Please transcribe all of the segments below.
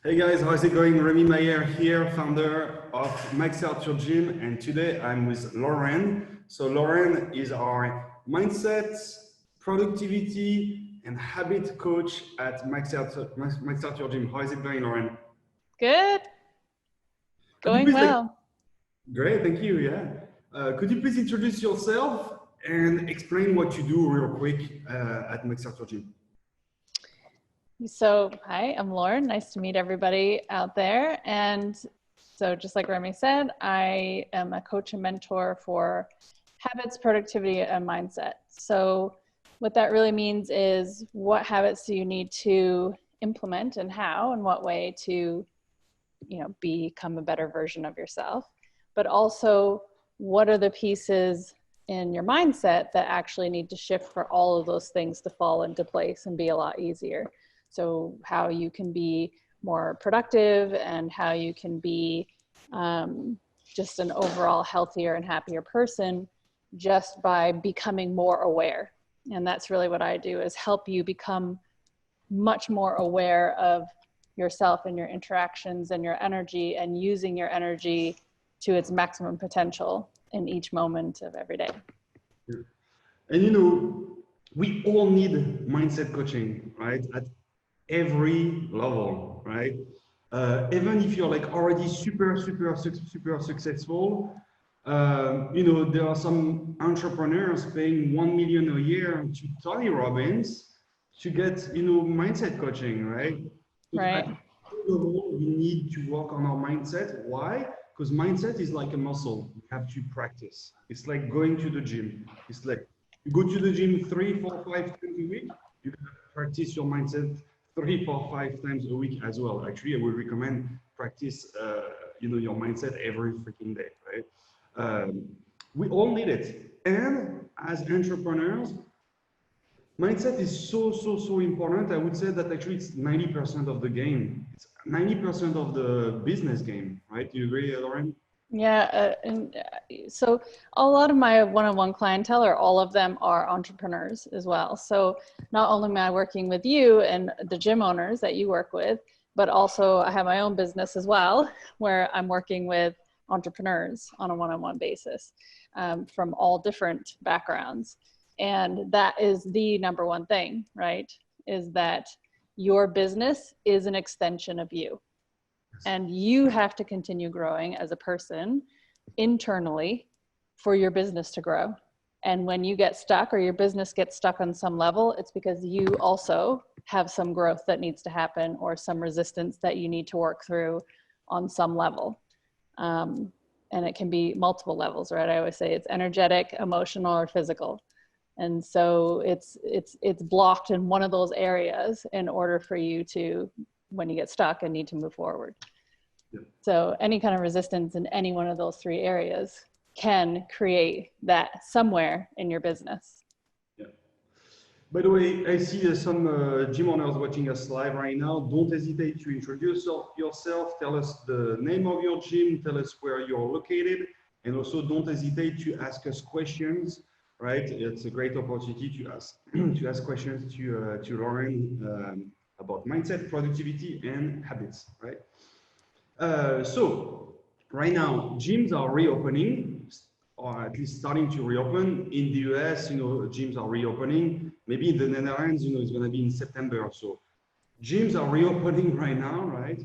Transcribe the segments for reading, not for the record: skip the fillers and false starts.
Hey guys, how's it going? Remy Mayer here, founder of Macrocosm, and today I'm with Lauren. So Lauren is our mindset, productivity, and habit coach at Macrocosm. How is it going, Lauren? Good. Could you Going please, well. great, thank you, yeah. Could you please introduce yourself and explain what you do real quick at Macrocosm? So, hi, I'm Lauren. Nice to meet everybody out there. And so, just like Remy said, I am a coach and mentor for habits, productivity, and mindset. So, what that really means is what habits do you need to implement and how and what way to, become a better version of yourself. But also, what are the pieces in your mindset that actually need to shift for all of those things to fall into place and be a lot easier. So how you can be more productive and how you can be just an overall healthier and happier person just by becoming more aware. And that's really what I do, is help you become much more aware of yourself and your interactions and your energy, and using your energy to its maximum potential in each moment of every day. And we all need mindset coaching, right? At every level, right? Even if you're like already super successful, there are some entrepreneurs paying 1 million a year to Tony Robbins to get, mindset coaching, right? So Right. at every level, we need to work on our mindset. Why? Because mindset is like a muscle. You have to practice. It's like going to the gym. It's like you go to the gym 3, 4, 5 times a week. You can practice your mindset 3, 4, 5 times a week as well. Actually, I would recommend practice, your mindset every freaking day, right? We all need it. And as entrepreneurs, mindset is so important. I would say that actually it's 90% of the game. It's 90% of the business game, right? Do you agree, Lauren? Yeah, so a lot of my one-on-one clientele, or all of them, are entrepreneurs as well. So not only am I working with you and the gym owners that you work with, but also I have my own business as well, where I'm working with entrepreneurs on a one-on-one basis, from all different backgrounds. And that is the number one thing, right? Is that your business is an extension of you. And you have to continue growing as a person internally for your business to grow. And when you get stuck, or your business gets stuck on some level, it's because you also have some growth that needs to happen, or some resistance that you need to work through on some level. And it can be multiple levels, right? I always say it's energetic, emotional, or physical. And so it's blocked in one of those areas in order for you to, when you get stuck and need to move forward. Yeah. So any kind of resistance in any one of those 3 areas can create that somewhere in your business. Yeah. By the way, I see some gym owners watching us live right now. Don't hesitate to introduce yourself. Tell us the name of your gym. Tell us where you're located. And also don't hesitate to ask us questions, right? It's a great opportunity to ask to ask questions to Lauren about mindset, productivity, and habits, right? So right now, gyms are reopening, or at least starting to reopen. In the US, gyms are reopening. Maybe in the Netherlands, it's going to be in September or so. Gyms are reopening right now, right?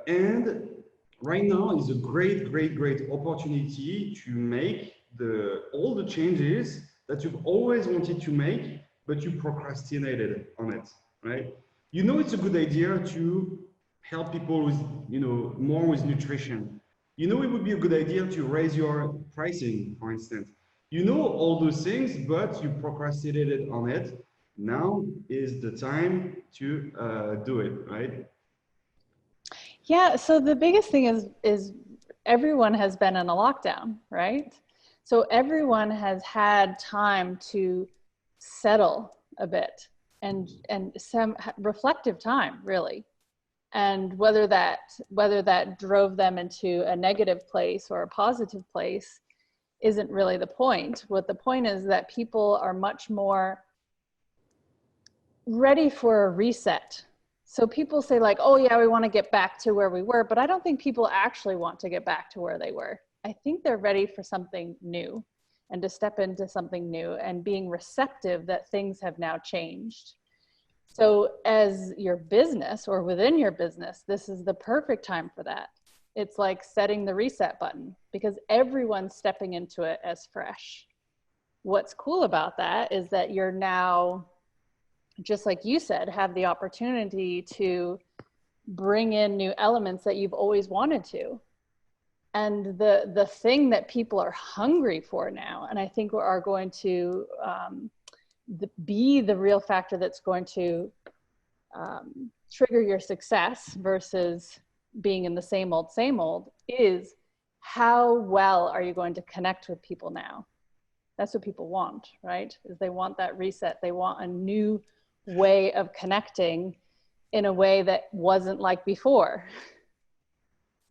And right now is a great opportunity to make all the changes that you've always wanted to make, but you procrastinated on it, right? It's a good idea to help people with, more with nutrition. It would be a good idea to raise your pricing, for instance. All those things, but you procrastinated on it. Now is the time to do it, right? Yeah, so the biggest thing is everyone has been in a lockdown, right? So everyone has had time to settle a bit, and some reflective time, really. And whether that drove them into a negative place or a positive place isn't really the point. What the point is that people are much more ready for a reset, So people say like, oh yeah, we want to get back to where we were, but I don't think people actually want to get back to where they were. I think they're ready for something new and to step into something new and being receptive that things have now changed. So as your business or within your business, this is the perfect time for that. It's like setting the reset button because everyone's stepping into it as fresh. What's cool about that is that you're now, just like you said, have the opportunity to bring in new elements that you've always wanted to. And the thing that people are hungry for now, and I think we are going to be the real factor that's going to trigger your success versus being in the same old, is how well are you going to connect with people now? That's what people want, right? Is they want that reset. They want a new way of connecting in a way that wasn't like before,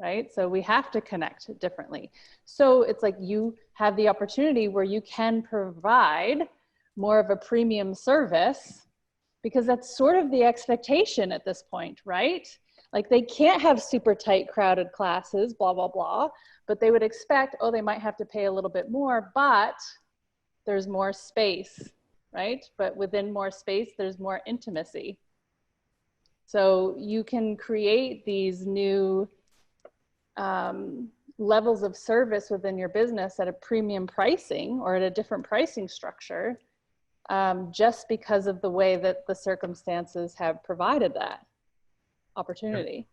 right? So we have to connect differently. So it's like you have the opportunity where you can provide more of a premium service because that's sort of the expectation at this point, right? Like they can't have super tight crowded classes, blah, blah, blah, but they would expect, oh, they might have to pay a little bit more, but there's more space, right? But within more space, there's more intimacy. So you can create these new levels of service within your business at a premium pricing or at a different pricing structure just because of the way that the circumstances have provided that opportunity.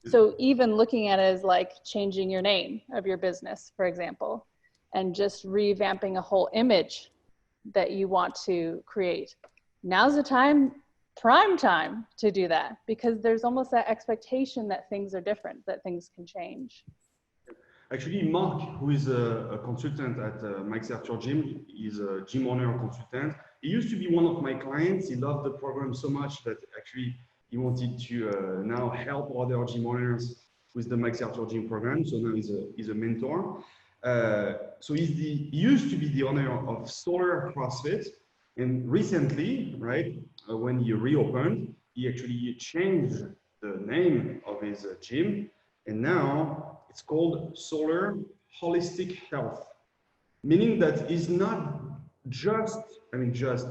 Yeah. So even looking at it as like changing your name of your business, for example, and just revamping a whole image that you want to create. Now's the time, prime time to do that because there's almost that expectation that things are different, that things can change. Actually, Mark, who is a consultant at Macrocosm Gym, is a gym owner consultant. He used to be one of my clients. He loved the program so much that actually he wanted to now help other gym owners with the Macrocosm Gym program. So now he's a mentor. So he used to be the owner of Solar CrossFit. And recently, right, when he reopened, he actually changed the name of his gym. And now it's called Solar Holistic Health, meaning that it's not just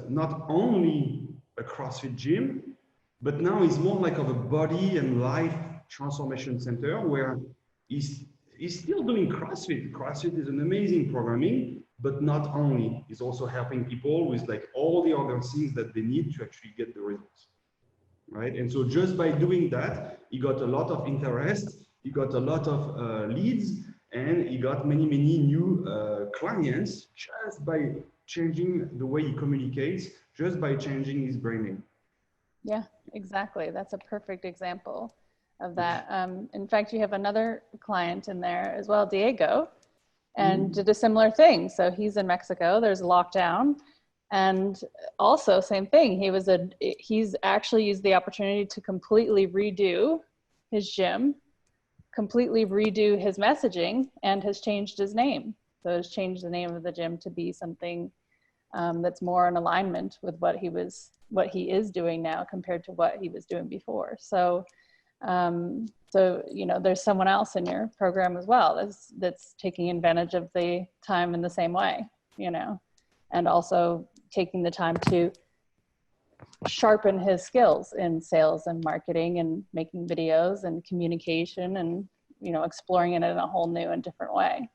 not only a CrossFit gym, but now it's more like of a body and life transformation center where he's still doing CrossFit. CrossFit is an amazing programming, but not only. He's also helping people with like all the other things that they need to actually get the results, right? And so just by doing that, he got a lot of interest, he got a lot of leads, and he got many new clients just by changing the way he communicates, just by changing his branding. Yeah, exactly. That's a perfect example of that. In fact, you have another client in there as well, Diego, and did a similar thing. So he's in Mexico, there's a lockdown, and also same thing. He's actually used the opportunity to completely redo his gym, completely redo his messaging, and has changed his name. So has changed the name of the gym to be something that's more in alignment with what he is doing now compared to what he was doing before. So you know, there's someone else in your program as well that's taking advantage of the time in the same way, you know, and also taking the time to sharpen his skills in sales and marketing and making videos and communication and, you know, exploring it in a whole new and different way.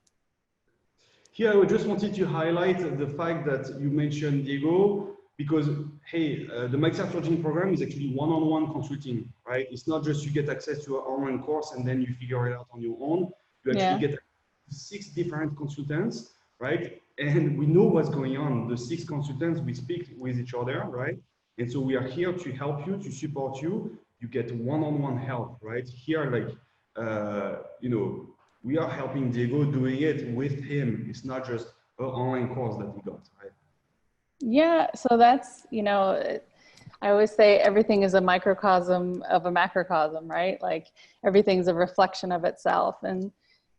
Here, I just wanted to highlight the fact that you mentioned Diego, because, hey, the Macrocosm program is actually one-on-one consulting, right? It's not just you get access to an online course and then you figure it out on your own. You actually get 6 different consultants, right? And we know what's going on. The 6 consultants, we speak with each other, right? And so we are here to help you, to support you. You get one-on-one help, right? Here, like, you know, we are helping Diego doing it with him. It's not just an online course that he got, right? Yeah, so that's, you know, I always say everything is a microcosm of a macrocosm, right? Like everything's a reflection of itself. And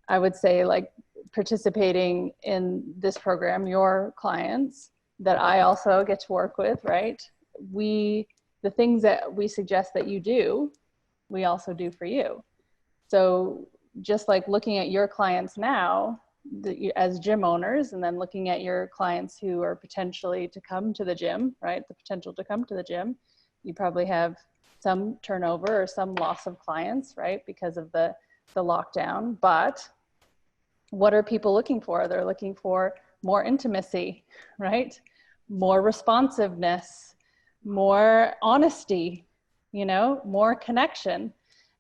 I would say like participating in this program, your clients that I also get to work with, right? We the things that we suggest that you do, we also do for you. So just like looking at your clients now as gym owners, and then looking at your clients who are potentially to come to the gym, right? The potential to come to the gym, you probably have some turnover or some loss of clients, right? Because of the lockdown. But what are people looking for? They're looking for more intimacy, right? More responsiveness, more honesty, you know, more connection.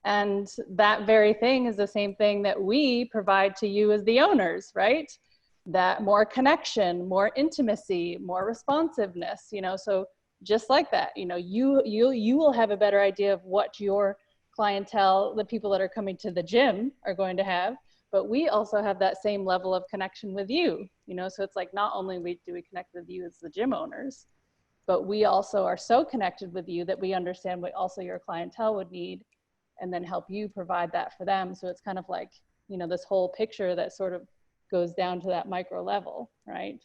And that very thing is the same thing that we provide to you as the owners, right? That more connection, more intimacy, more responsiveness, you know, so just like that, you know, you will have a better idea of what your clientele, the people that are coming to the gym are going to have, but we also have that same level of connection with you, you know, so it's like not only do we connect with you as the gym owners, but we also are so connected with you that we understand what also your clientele would need and then help you provide that for them. So it's kind of like, you know, this whole picture that sort of goes down to that micro level, right?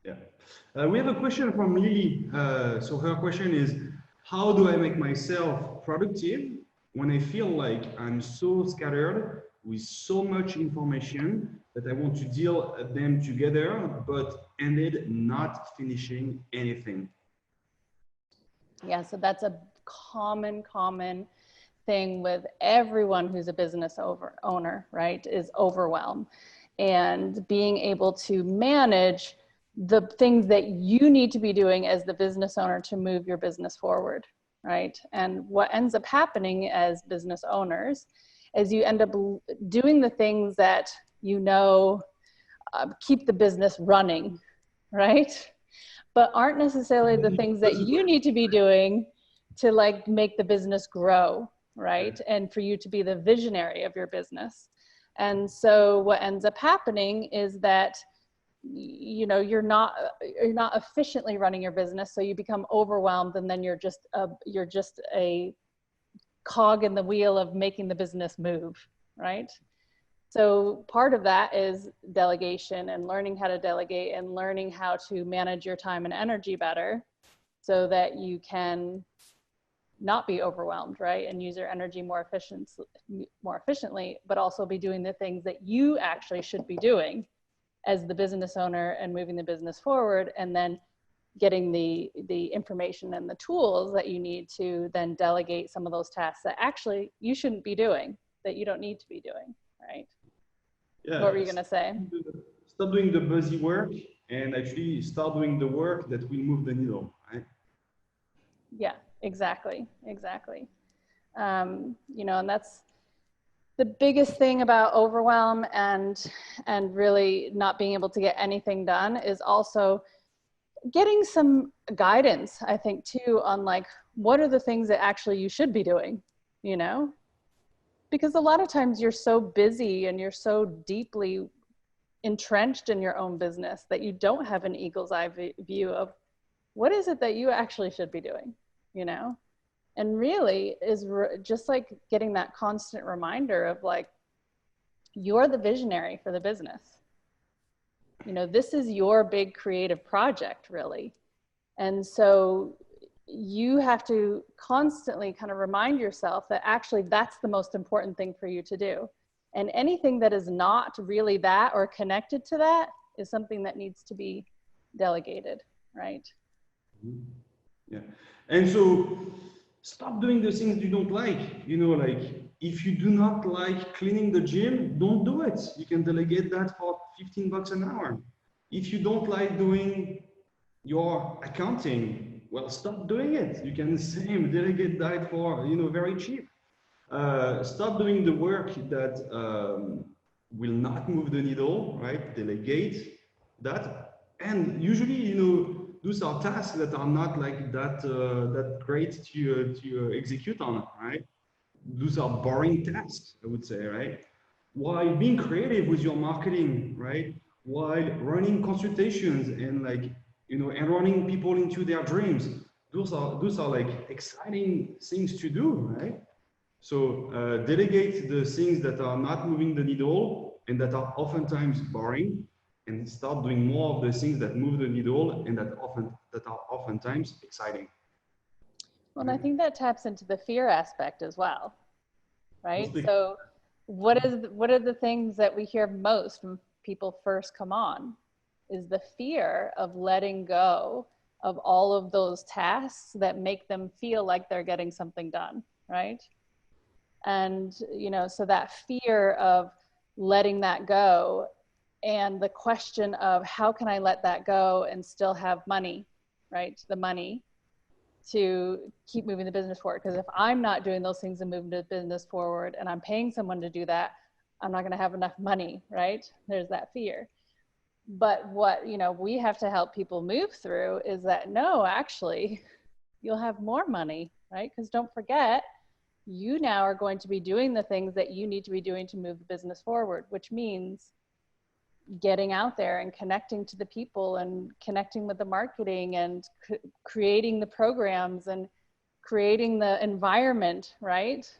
Yeah. We have a question from Lily. So her question is, how do I make myself productive when I feel like I'm so scattered with so much information that I want to deal them together, but ended not finishing anything? Yeah, so that's a common thing with everyone who's a business owner, right, is overwhelm. And being able to manage the things that you need to be doing as the business owner to move your business forward, right? And what ends up happening as business owners is you end up doing the things that you know keep the business running, right? But aren't necessarily the things that you need to be doing to like make the business grow, right? And for you to be the visionary of your business. And so what ends up happening is that, you know, you're not efficiently running your business, so you become overwhelmed, and then you're just a cog in the wheel of making the business move, right? So part of that is delegation and learning how to delegate and learning how to manage your time and energy better so that you can not be overwhelmed, right? And use your energy more efficiently, but also be doing the things that you actually should be doing as the business owner and moving the business forward, and then getting the information and the tools that you need to then delegate some of those tasks that actually you shouldn't be doing, that you don't need to be doing, right? Yeah. What were you going to say? Stop doing the busy work and actually start doing the work that will move the needle, right? Yeah, exactly. You know, and that's the biggest thing about overwhelm and really not being able to get anything done is also getting some guidance, I think, too, on like, what are the things that actually you should be doing, you know? Because a lot of times you're so busy and you're so deeply entrenched in your own business that you don't have an eagle's eye view of what is it that you actually should be doing, you know? And really is just like getting that constant reminder of like, you're the visionary for the business. You know, this is your big creative project, really. And so you have to constantly kind of remind yourself that actually that's the most important thing for you to do. And anything that is not really that or connected to that is something that needs to be delegated, right? Yeah. And so stop doing the things you don't like. You know, like if you do not like cleaning the gym, don't do it. You can delegate that for $15 an hour. If you don't like doing your accounting, well, stop doing it. You can same delegate that for, you know, very cheap. Stop doing the work that will not move the needle, right? Delegate that. And usually, you know, those are tasks that are not like that great to execute on, right? Those are boring tasks, I would say, right? While being creative with your marketing, right? While running consultations and like, you know, and running people into their dreams. Those are like exciting things to do, right? So delegate the things that are not moving the needle and that are oftentimes boring, and start doing more of the things that move the needle and that are oftentimes exciting. Well, and I think that taps into the fear aspect as well, right? Mostly. So what are the things that we hear most when people first come on is the fear of letting go of all of those tasks that make them feel like they're getting something done, right? And, you know, so that fear of letting that go and the question of how can I let that go and still have money, right? The money to keep moving the business forward. Because if I'm not doing those things and moving the business forward and I'm paying someone to do that, I'm not going to have enough money, right? There's that fear. But what, you know, we have to help people move through is that no, actually, you'll have more money, right? Because don't forget, you now are going to be doing the things that you need to be doing to move the business forward, which means getting out there and connecting to the people and connecting with the marketing and creating the programs and creating the environment, right?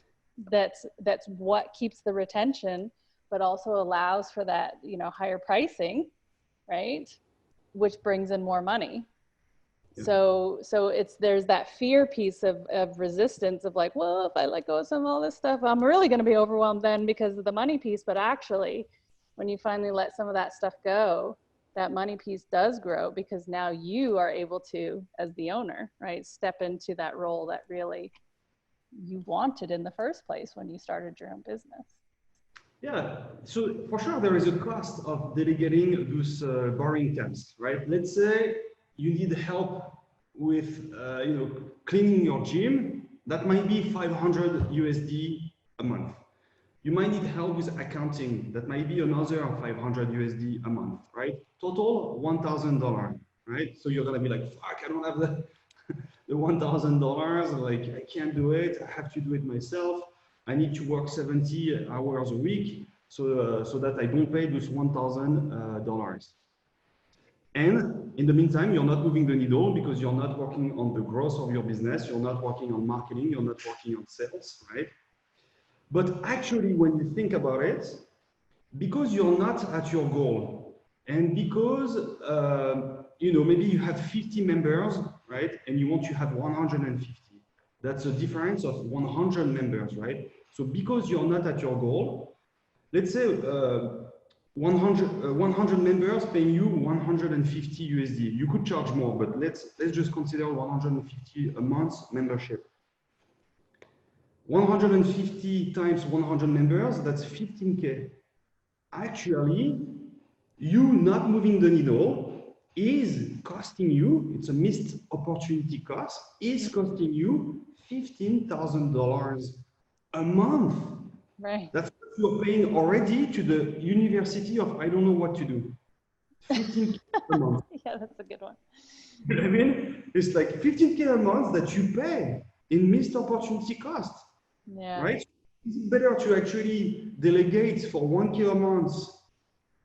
That's what keeps the retention, but also allows for that, you know, higher pricing, right? Which brings in more money. Yeah. So there's that fear piece of resistance of like, well, if I let go of some of all this stuff, I'm really going to be overwhelmed then because of the money piece. But actually, when you finally let some of that stuff go, that money piece does grow because now you are able to, as the owner, right, step into that role that really you wanted in the first place when you started your own business. Yeah, so for sure there is a cost of delegating those boring tasks, right? Let's say you need help with cleaning your gym. That might be 500 USD a month. You might need help with accounting. That might be another 500 USD a month, right? Total $1,000, right? So you're gonna be like, fuck, I don't have the $1,000. Like I can't do it. I have to do it myself. I need to work 70 hours a week so that I don't pay those $1,000. And in the meantime, you're not moving the needle because you're not working on the growth of your business. You're not working on marketing. You're not working on sales, right? But actually, when you think about it, because you're not at your goal, and because maybe you have 50 members, right, and you want to have 150, that's a difference of 100 members, right? So because you're not at your goal, let's say 100 members paying you 150 USD. You could charge more, but let's just consider 150 a month membership. 150 times 100 members, that's 15K. Actually, you not moving the needle is costing you, it's a missed opportunity cost, is costing you $15,000 a month. Right. That's what you're paying already to the University of I don't know what to do. 15K a month. Yeah, that's a good one. You know what I mean? It's like 15K a month that you pay in missed opportunity cost. Yeah. Right? Is it better to actually delegate for 1K a month,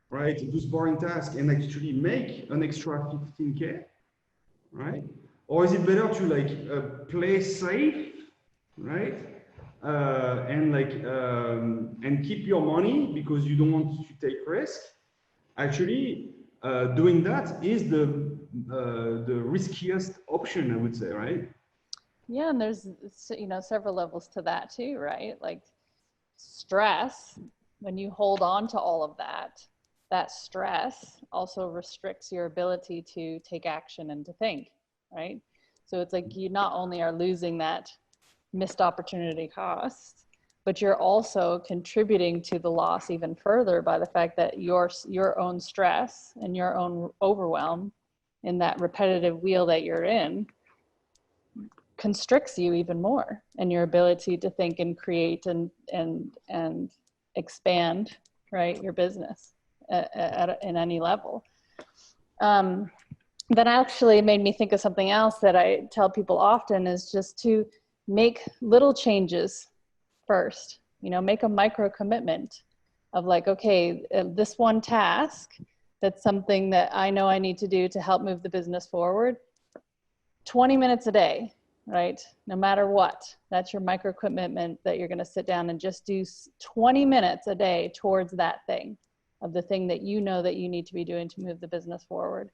right? Those boring tasks and actually make an extra 15K, right? Or is it better to play safe, right? And keep your money because you don't want to take risk. Actually, doing that is the riskiest option, I would say, right? Yeah, and there's, you know, several levels to that too, right? Like stress, when you hold on to all of that, that stress also restricts your ability to take action and to think, right? So it's like you not only are losing that missed opportunity cost, but you're also contributing to the loss even further by the fact that your own stress and your own overwhelm in that repetitive wheel that you're in constricts you even more and your ability to think and create and expand, right, your business in any level. That actually made me think of something else that I tell people often is just to make little changes first, you know, make a micro commitment of like, okay, this one task, that's something that I know I need to do to help move the business forward, 20 minutes a day. Right? No matter what, that's your micro commitment that you're going to sit down and just do 20 minutes a day towards that thing of the thing that you know that you need to be doing to move the business forward.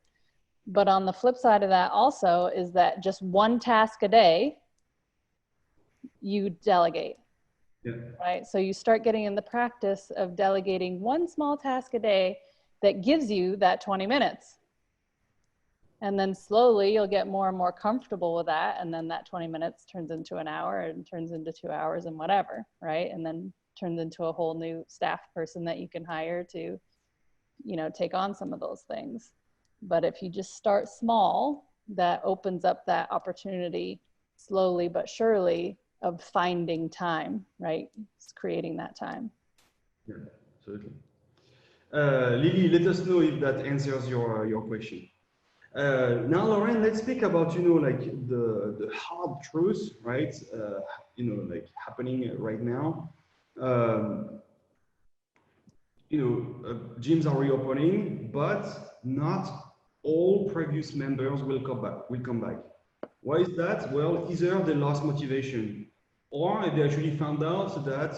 But on the flip side of that also is that just one task a day you delegate. Yeah. Right? So you start getting in the practice of delegating one small task a day that gives you that 20 minutes. And then slowly you'll get more and more comfortable with that. And then that 20 minutes turns into an hour and turns into 2 hours and whatever, right? And then turns into a whole new staff person that you can hire to, take on some of those things. But if you just start small, that opens up that opportunity slowly but surely of finding time, right? It's creating that time. Yeah, absolutely. Lily, let us know if that answers your question. Now, Lauren, let's speak about, like the hard truth, right? Like happening right now. Gyms are reopening, but not all previous members will come back. Why is that? Well, either they lost motivation, or they actually found out that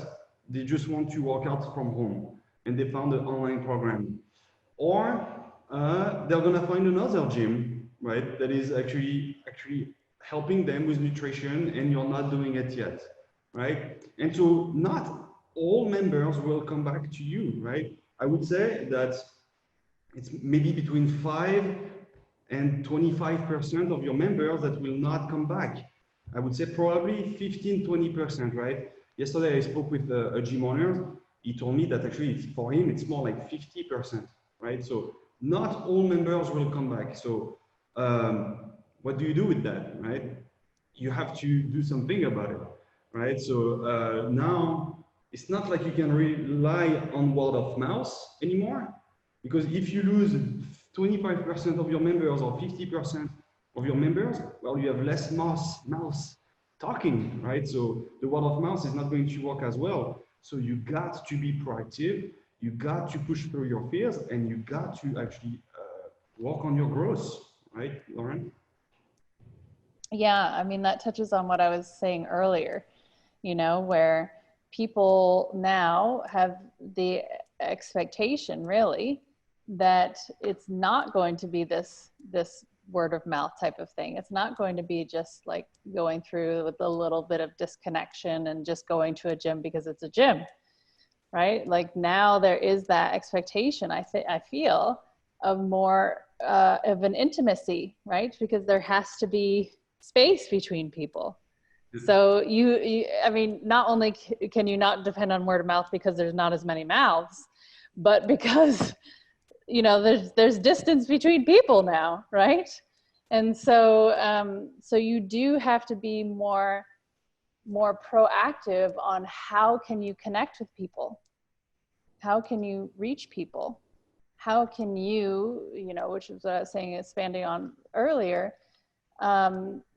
they just want to work out from home and they found an online program, or they're gonna find another gym, right? That is actually helping them with nutrition, and you're not doing it yet, right? And so not all members will come back to you, right? I would say that it's maybe between 5 and 25% of your members that will not come back. I would say probably 15, 20%, right? Yesterday I spoke with a gym owner. He told me that actually for him, it's more like 50%, right? So not all members will come back. So what do you do with that, right? You have to do something about it, right? So now it's not like you can rely on word of mouth anymore, because if you lose 25% of your members or 50% of your members, well, you have less mouth talking, right? So the word of mouth is not going to work as well. So you got to be proactive, you got to push through your fears, and you got to actually work on your growth, right, Lauren? Yeah, I mean, that touches on what I was saying earlier, where people now have the expectation really that it's not going to be this word of mouth type of thing. It's not going to be just like going through with a little bit of disconnection and just going to a gym because it's a gym, right? Like now there is that expectation, I feel, of more of an intimacy, right? Because there has to be space between people. So I mean, not only can you not depend on word of mouth because there's not as many mouths, but because there's distance between people now, right? And so so you do have to be more proactive on how can you connect with people, how can you reach people, how can you, which is what I was saying, expanding on earlier,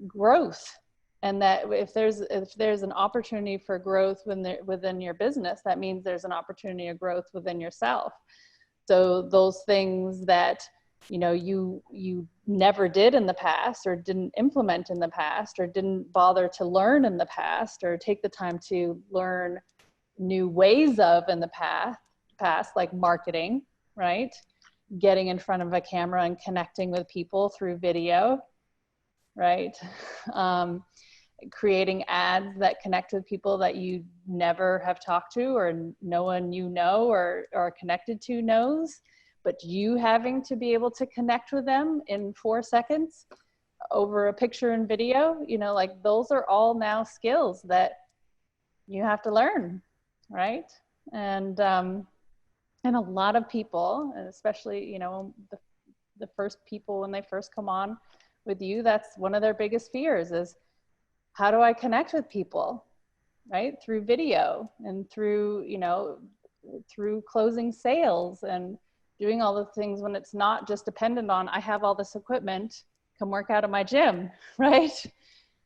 growth. And that if there's an opportunity for growth within your business, that means there's an opportunity of growth within yourself. So those things that you never did in the past, or didn't implement in the past, or didn't bother to learn in the past, or take the time to learn new ways of in the past, like marketing, right? Getting in front of a camera and connecting with people through video, right? Creating ads that connect with people that you never have talked to, or no one or are connected to knows, but you having to be able to connect with them in 4 seconds over a picture and video, like those are all now skills that you have to learn, right? And a lot of people, and especially, the first people when they first come on with you, that's one of their biggest fears is, how do I connect with people, right? Through video and through, through closing sales and doing all the things when it's not just dependent on, I have all this equipment, come work out at my gym, right?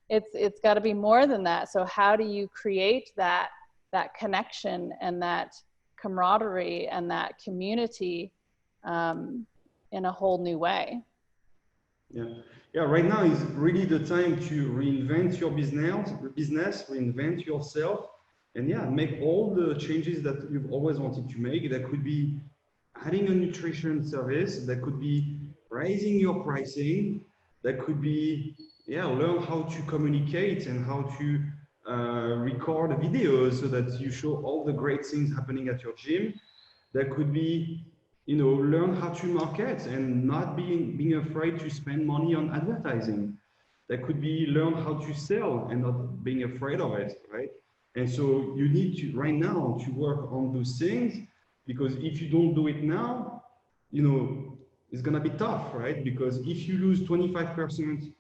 It's got to be more than that. So how do you create that connection and that camaraderie and that community in a whole new way? Yeah, right now is really the time to reinvent your business, reinvent yourself, and make all the changes that you've always wanted to make. That could be adding a nutrition service, that could be raising your pricing, that could be learn how to communicate and how to record videos so that you show all the great things happening at your gym. That could be, learn how to market and not being afraid to spend money on advertising. That could be learn how to sell and not being afraid of it, right? And so you need to right now to work on those things, because if you don't do it now, it's gonna be tough, right? Because if you lose 25%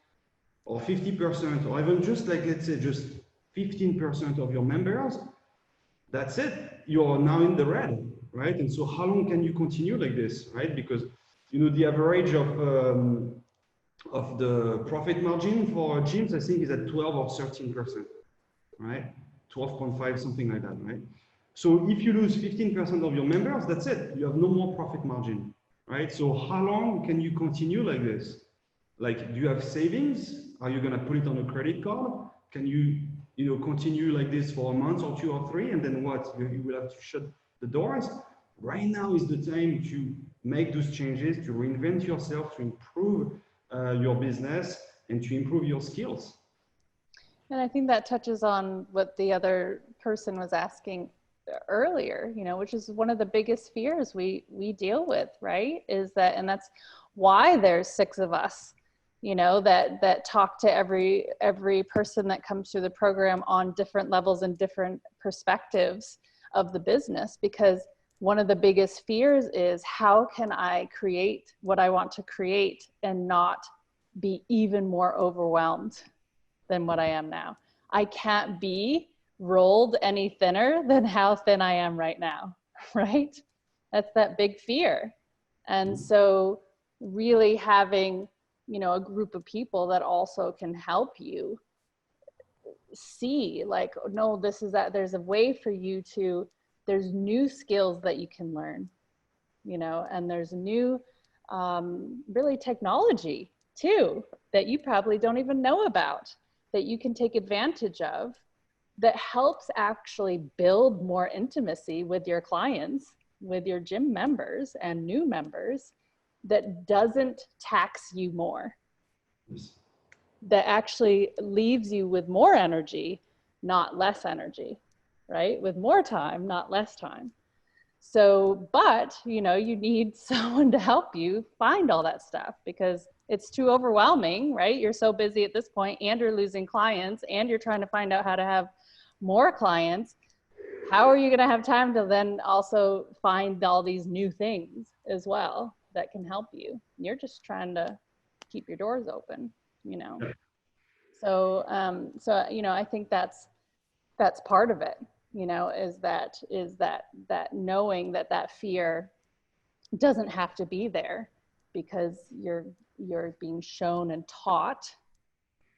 or 50%, or even just like, let's say just 15% of your members, that's it. You're now in the red, right? And so how long can you continue like this, right? Because, the average of the profit margin for gyms, I think is at 12 or 13%, right? 12.5, something like that, right? So if you lose 15% of your members, that's it. You have no more profit margin, right? So how long can you continue like this? Like, do you have savings? Are you gonna put it on a credit card? Can you, continue like this for a month or 2 or 3, and then what? You will have to shut the doors. Right now is the time to make those changes, to reinvent yourself, to improve your business, and to improve your skills. And I think that touches on what the other person was asking earlier, which is one of the biggest fears we deal with, right? Is that, and that's why there's 6 of us, that talk to every person that comes through the program on different levels and different perspectives of the business, because one of the biggest fears is, how can I create what I want to create and not be even more overwhelmed than what I am now? I can't be rolled any thinner than how thin I am right now, right? That's that big fear. And so really having, a group of people that also can help you see, like, no, this is that, there's a way for you to, there's new skills that you can learn, and there's new, really technology too, that you probably don't even know about, that you can take advantage of, that helps actually build more intimacy with your clients, with your gym members and new members, that doesn't tax you more, that actually leaves you with more energy, not less energy, right? With more time, not less time. So, but, you need someone to help you find all that stuff, because it's too overwhelming, right? You're so busy at this point, and you're losing clients, and you're trying to find out how to have more clients. How are you going to have time to then also find all these new things as well that can help you? You're just trying to keep your doors open, So, I think that's part of it, is that knowing that fear doesn't have to be there, because you're being shown and taught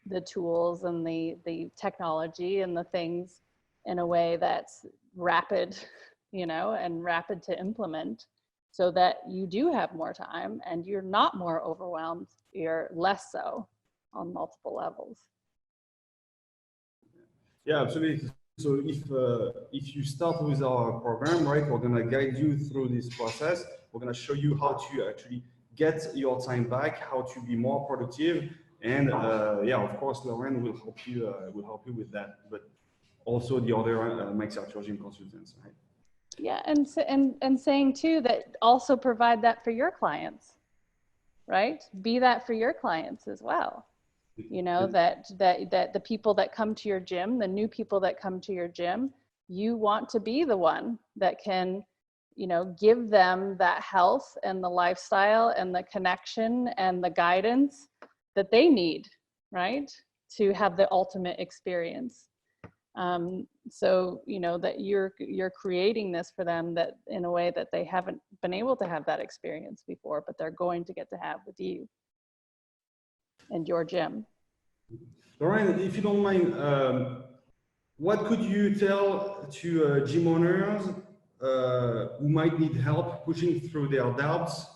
the tools and the technology and the things in a way that's rapid, and rapid to implement, so that you do have more time and you're not more overwhelmed, you're less so on multiple levels. Yeah, absolutely. So if you start with our program, right, we're gonna guide you through this process. We're gonna show you how to actually get your time back, how to be more productive, and yeah, of course, Lauren will help you with that, but also the other Mike's Virtual Gym consultants, right? Yeah, and saying too that also provide that for your clients, right? Be that for your clients as well. That the people that come to your gym, the new people that come to your gym, you want to be the one that can, give them that health and the lifestyle and the connection and the guidance that they need, right? To have the ultimate experience. So, that you're creating this for them, that in a way that they haven't been able to have that experience before, but they're going to get to have with you and your gym. Lauren, if you don't mind, what could you tell to gym owners who might need help pushing through their doubts,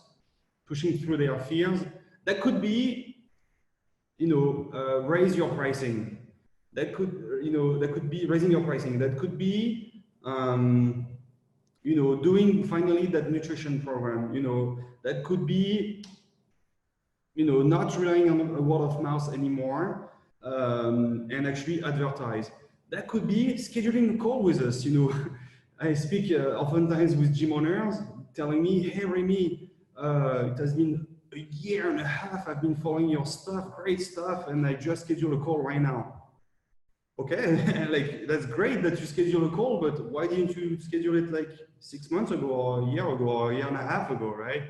pushing through their fears? That could be, raise your pricing. That could, that could be raising your pricing. That could be, doing finally that nutrition program. That could be, not relying on a word of mouth anymore, and actually advertise. that could be scheduling a call with us. I speak oftentimes with gym owners telling me, hey, Remy, it has been a year and a half. I've been following your stuff, great stuff, and I just scheduled a call right now. Okay, like that's great that you schedule a call, but why didn't you schedule it like 6 months ago or a year ago or a year and a half ago, right?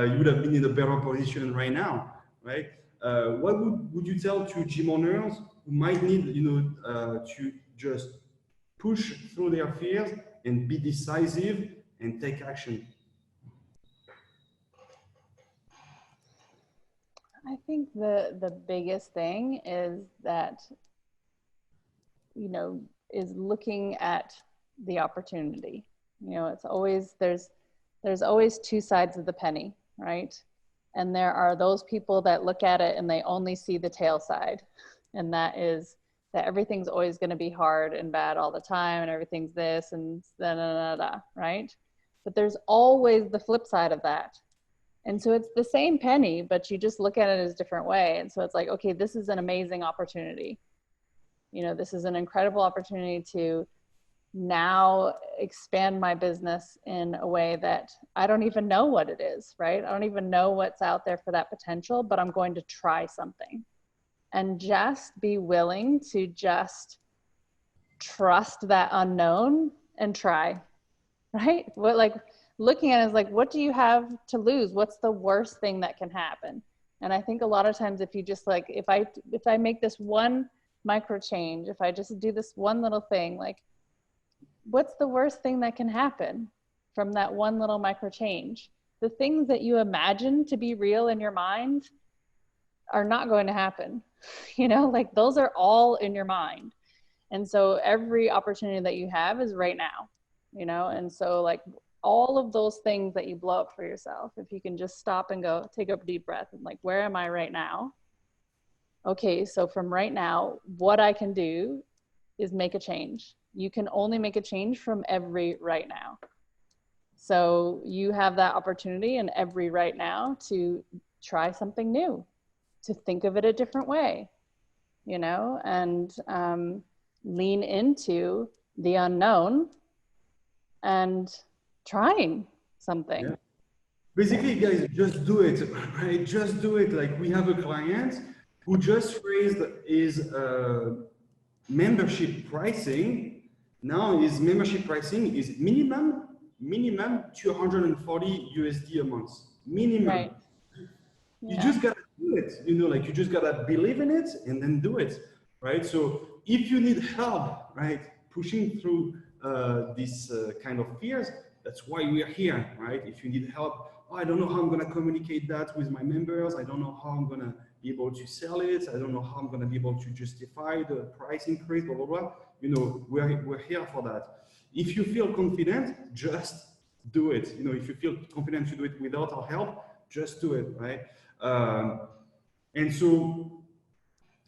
You would have been in a better position right now, right? What would you tell to gym owners who might need, to just push through their fears and be decisive and take action? I think the biggest thing is that, is looking at the opportunity. It's always, there's always two sides of the penny, right? And there are those people that look at it and they only see the tail side. And that is that everything's always going to be hard and bad all the time, and everything's this and da, da, da, da, right? But there's always the flip side of that. And so it's the same penny, but you just look at it as a different way. And so it's like, okay, this is an amazing opportunity. This is an incredible opportunity to now expand my business in a way that I don't even know what it is, right? I don't even know what's out there for that potential, but I'm going to try something. And just be willing to just trust that unknown and try, right? Looking at it is like, what do you have to lose? What's the worst thing that can happen? And I think a lot of times if you just if I make this one micro change, if I just do this one little thing, what's the worst thing that can happen from that one little micro change? The things that you imagine to be real in your mind are not going to happen. Those are all in your mind. And so every opportunity that you have is right now, and so all of those things that you blow up for yourself, if you can just stop and go, take a deep breath and where am I right now? Okay, so from right now, what I can do is make a change. You can only make a change from every right now. So you have that opportunity in every right now to try something new, to think of it a different way, and lean into the unknown and trying something. Yeah. Basically, guys, just do it, right? Just do it. We have a client who just raised his membership pricing. Now his membership pricing is minimum 240 USD a month. Minimum. Right. You just gotta do it. You just gotta believe in it and then do it, right? So if you need help, right, pushing through this kind of fears, that's why we are here, right? If you need help, I don't know how I'm gonna communicate that with my members. I don't know how I'm gonna be able to sell it. I don't know how I'm gonna be able to justify the price increase, blah, blah, blah. We're here for that. If you feel confident, just do it. If you feel confident to do it without our help, just do it, right? And so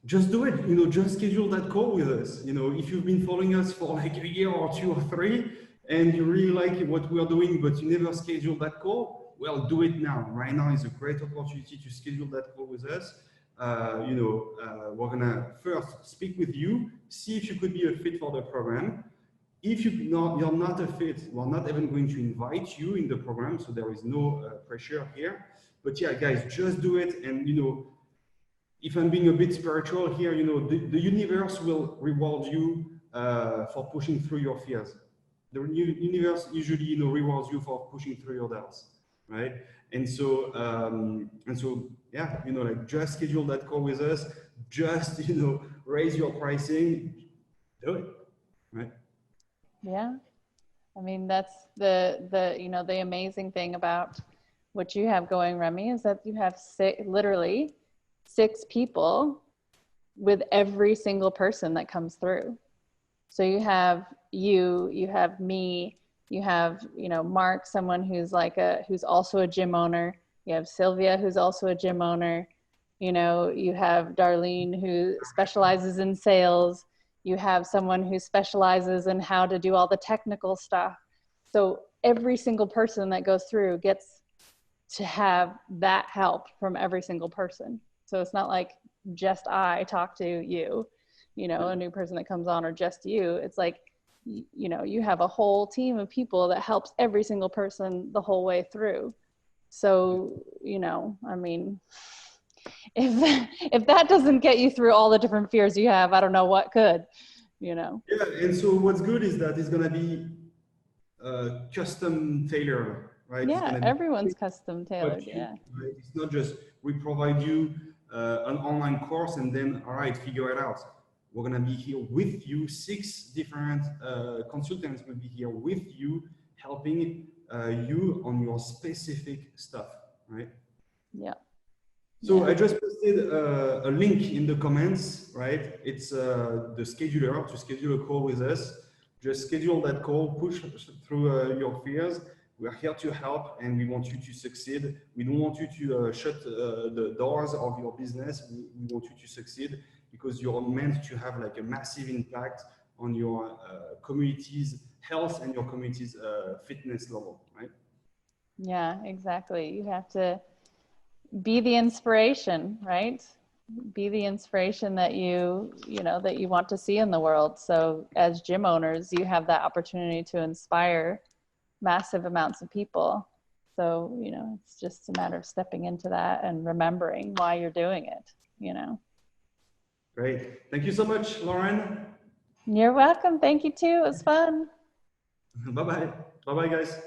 just do it, just schedule that call with us. If you've been following us for a year or 2 or 3 and you really like what we're doing, but you never scheduled that call, well, do it now. Right now is a great opportunity to schedule that call with us. We're gonna first speak with you, see if you could be a fit for the program. If you're not a fit, we're not even going to invite you in the program, so there is no pressure here. But yeah, guys, just do it. And if I'm being a bit spiritual here, the universe will reward you for pushing through your fears. The universe usually, rewards you for pushing through your doubts, right? And so, yeah, just schedule that call with us. Just, raise your pricing. Do it, right? Yeah. I mean, that's the amazing thing about what you have going, Remy, is that you have literally 6 people with every single person that comes through. So you have you have me, you have, Mark, someone who's who's also a gym owner. You have Sylvia, who's also a gym owner. You have Darlene, who specializes in sales. You have someone who specializes in how to do all the technical stuff. So every single person that goes through gets to have that help from every single person. So it's not like just I talk to you. you know, a new person that comes on or just you. It's like, you know, you have a whole team of people that helps every single person the whole way through. So, you know, I mean, if that doesn't get you through all the different fears you have, I don't know what could, you know. Yeah, and so what's good is that it's gonna be custom tailored, right? It's Yeah, gonna be everyone's custom what tailored. you, Yeah. right? It's not just we provide you an online course and then all right, figure it out. We're gonna be here with you. 6 different consultants will be here with you, helping you on your specific stuff, right? Yeah. So Yeah. I just posted a link in the comments, right? It's the scheduler to schedule a call with us. Just schedule that call, push through your fears. We are here to help and we want you to succeed. We don't want you to shut the doors of your business. We want you to succeed because you're meant to have like a massive impact on your community's health and your community's fitness level, right? Yeah, exactly. You have to be the inspiration, right? Be the inspiration that you know, that you want to see in the world. So as gym owners, you have that opportunity to inspire massive amounts of people. So, you know, it's just a matter of stepping into that and remembering why you're doing it, you know. Great. Thank you so much, Lauren. You're welcome. Thank you too. It was fun. Bye bye. Bye bye, guys.